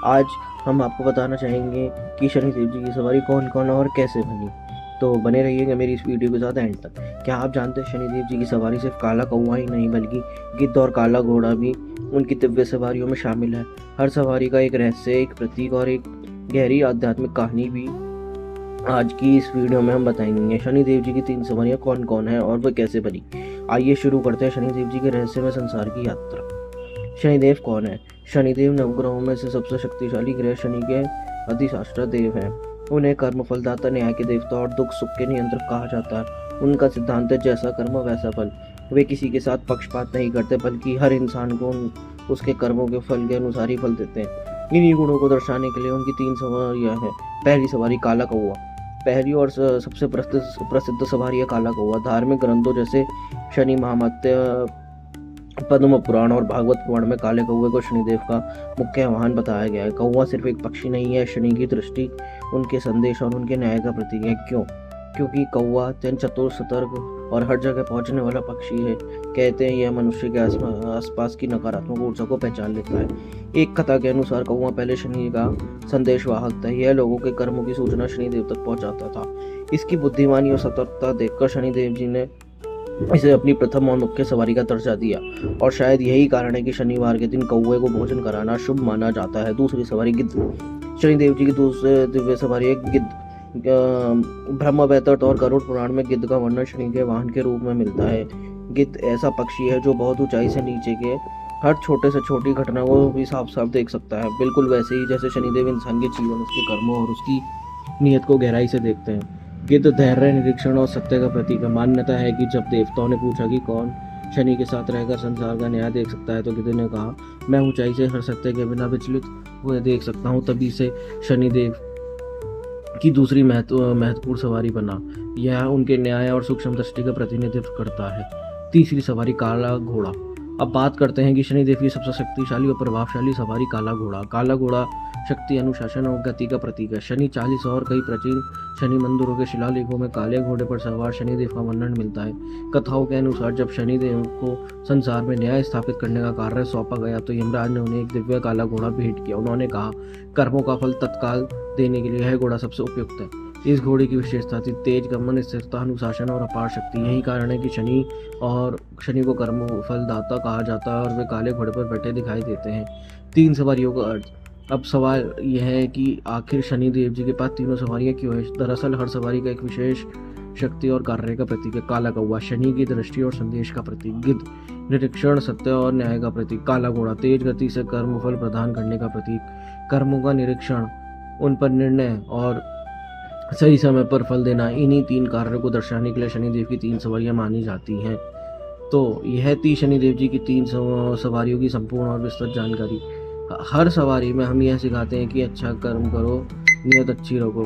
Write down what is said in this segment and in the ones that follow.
आज हम आपको बताना चाहेंगे कि शनिदेव जी की सवारी कौन कौन और कैसे बनी। तो बने रहिएगा मेरी इस वीडियो के साथ एंड तक। क्या आप जानते हैं शनिदेव जी की सवारी सिर्फ काला कौवा ही नहीं बल्कि गिद्ध और काला घोड़ा भी उनकी दिव्य सवारियों में शामिल है। हर सवारी का एक रहस्य, एक प्रतीक और एक गहरी आध्यात्मिक कहानी भी आज की इस वीडियो में हम बताएंगे। शनिदेव जी की 3 सवारियां कौन कौन है और वह कैसे बनी। आइए शुरू करते हैं शनिदेव जी के रहस्य में संसार की यात्रा। शनिदेव कौन है? शनिदेव नवग्रहों में से सबसे शक्तिशाली ग्रह शनि के अधिष्ठाता देव हैं। उन्हें कर्म फलदाता, न्याय के देवता और दुख सुख के नियंत्रक कहा जाता है। उनका सिद्धांत है जैसा कर्म वैसा फल। वे किसी के साथ पक्षपात नहीं करते बल्कि हर इंसान को उसके कर्मों के फल के अनुसार ही फल देते हैं। इन्हीं गुणों को दर्शाने के लिए उनकी 3 सवारियां हैं। पहली सवारी काला कौवा। पहली और सबसे प्रसिद्ध सवारी है काला कौवा। धार्मिक ग्रंथों जैसे शनि महात्म्य, पद्म पुराण और भागवत पुराण में काले कौवे को शनिदेव का मुख्य वाहन बताया गया है। कौवा सिर्फ एक पक्षी नहीं है, शनि की दृष्टि, उनके संदेश और उनके न्याय का प्रतीक है। क्यों? क्योंकि कौवा अत्यंत चतुर, सतर्क और हर जगह पहुंचने वाला पक्षी है। कहते हैं यह मनुष्य के आसपास की नकारात्मक ऊर्जा को पहचान लेता है। एक कथा के अनुसार कौवा पहले शनि का संदेशवाहक था। यह लोगों के कर्मों की सूचना शनिदेव तक पहुंचाता था। इसकी बुद्धिमानी और सतर्कता देखकर शनिदेव जी ने इसे अपनी प्रथम और मुख्य सवारी का दर्जा दिया और शायद यही कारण है कि शनिवार के दिन कौवे को भोजन कराना शुभ माना जाता है। दूसरी सवारी गिद्ध। शनिदेव जी की दूसरी दिव्य सवारी है गिद्ध। ब्रह्म वैवर्त और गरुड़ पुराण में गिद्ध का वर्णन शनि के वाहन के रूप में मिलता है। गिद्ध ऐसा पक्षी है जो बहुत ऊंचाई से नीचे के हर छोटे से छोटी घटना को भी साफ साफ देख सकता है, बिल्कुल वैसे ही जैसे शनिदेव इंसान के जीवन, उसके कर्मों और उसकी नीयत को गहराई से देखते हैं। गिद्ध धैर्य, निरीक्षण और सत्य का प्रतीक है। मान्यता है कि जब देवताओं ने पूछा कि कौन शनि के साथ रहकर संसार का न्याय देख सकता है तो गिद्ध ने कहा, मैं ऊंचाई से हर सत्य के बिना विचलित हुए देख सकता हूँ। तभी से शनिदेव की दूसरी महत्वपूर्ण सवारी बना। यह उनके न्याय और सूक्ष्म दृष्टि का प्रतिनिधित्व करता है। तीसरी सवारी काला घोड़ा। अब बात करते हैं कि शनिदेव की सबसे शक्तिशाली और प्रभावशाली सवारी काला घोड़ा। काला घोड़ा शक्ति, अनुशासन और गति का प्रतीक है। शनि 40 और कई प्राचीन शनि मंदिरों के शिलालेखों में काले घोड़े पर सवार शनिदेव का वर्णन मिलता है। कथाओं के अनुसार जब शनिदेव को संसार में न्याय स्थापित करने का कार्य सौंपा गया तो यमराज ने उन्हें एक दिव्य काला घोड़ा भेंट किया। उन्होंने कहा, कर्मों का फल तत्काल देने के लिए यह घोड़ा सबसे उपयुक्त है। इस घोड़े की विशेषता थी तेज गमन, स्थिरता, अनुशासन और अपार शक्ति। यही कारण है कि शनि को कर्म फलदाता कहा जाता है और वे काले घोड़े पर बैठे दिखाई देते हैं। 3 सवारियों का अर्थ। अब सवाल यह है कि आखिर शनिदेव जी के पास तीनों सवारियां क्यों हैं? दरअसल हर सवारी का एक विशेष शक्ति और कार्य का प्रतीक है। काला कौवा शनि की दृष्टि और संदेश का प्रतीक। गिद्ध निरीक्षण, सत्य और न्याय का प्रतीक। काला घोड़ा तेज गति से कर्म फल प्रदान करने का प्रतीक। कर्मों का निरीक्षण, उन पर निर्णय और सही समय पर फल देना। इन्हीं 3 कार्यों को दर्शाने के लिए शनिदेव की 3 सवारियां मानी जाती हैं। तो यह थी शनिदेव जी की 3 सवारियों की संपूर्ण और विस्तृत जानकारी। हर सवारी में हम यह सिखाते हैं कि अच्छा कर्म करो, नियत अच्छी रखो।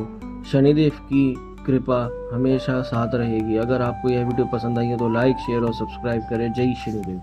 शनिदेव की कृपा हमेशा साथ रहेगी। अगर आपको यह वीडियो पसंद आई है तो लाइक, शेयर और सब्सक्राइब करें। जय शनिदेव।